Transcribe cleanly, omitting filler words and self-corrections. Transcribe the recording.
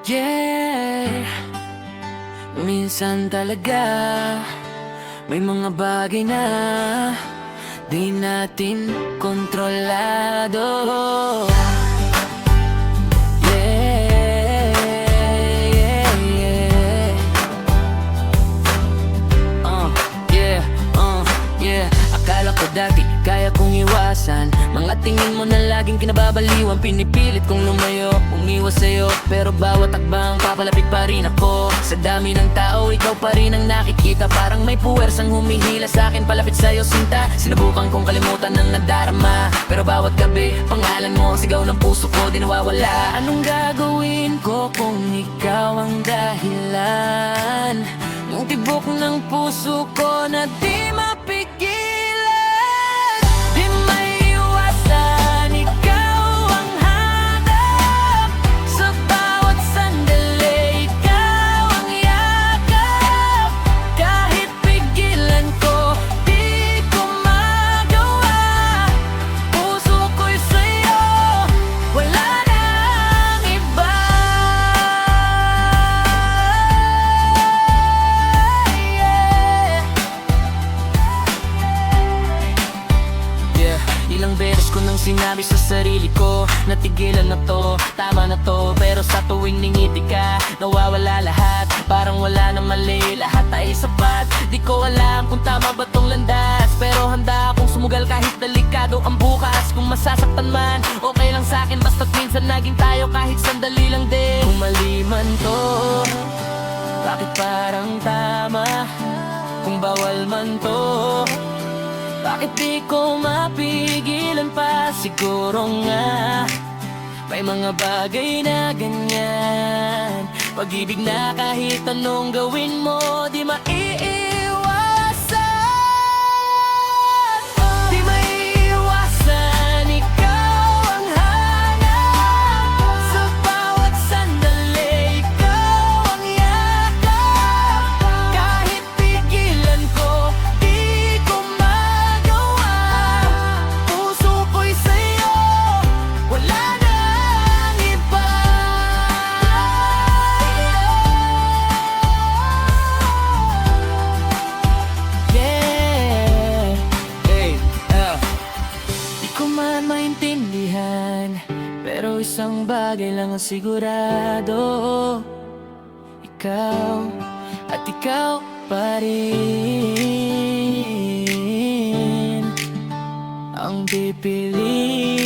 Yeah, minsan talaga may mga bagay na di natin kontrolado. Yeah, yeah, yeah. Yeah, yeah. Akala ko dati kaya kong iwasan mga tingin mo na laging kinababaliwan. Pinipilit kong lumayo, umiwas sa'yo, pero bawat takbang papalapit pa rin ako. Sa dami ng tao, ikaw pa rin ang nakikita. Parang may puwersang humihila sa'kin palapit sa'yo, sinta. Sinubukan kong kalimutan ng nadarama, pero bawat gabi, pangalan mo ang sigaw ng puso ko, di nawawala. Anong gagawin ko kung ikaw ang dahilan? Yung tibok ng puso ko na di mapigilan. Di maiwasan, ikaw ang hanap. Sa bawat sandali, ikaw ang yakap. Kahit pigilan ko, di ko magawa. Puso ko'y sa'yo, wala nang iba. Yeah, ilang beses ko nang sinabi sa sarili ko, natigilan na to, tama na to. Pero sa tuwing ningiti ka, nawawala lahat. Parang wala na mali, lahat ay sapat. Di ko alam kung tama ba tong landas, pero handa akong sumugal kahit delikado ang bukas. Kung masasaktan man, okay lang sa'kin, basta't minsan naging tayo kahit sandali lang din. Kung mali man to, bakit parang tama? Kung bawal man to, bakit di ko mapigilan pa? Siguro nga may mga bagay na ganyan. Pag-ibig na kahit anong gawin mo, di maiiwasan. Di maiiwasan, ikaw ang hanap. Sa bawat sandali, ikaw ang yakap. Kahit pigilan ko, di ko magawa. Puso ko'y sa'yo, wala nang iba. Yeah, hey, di ko man maintindihan, pero isang bagay lang ang sigurado. Ikaw at ikaw pa rin ang pipiliin.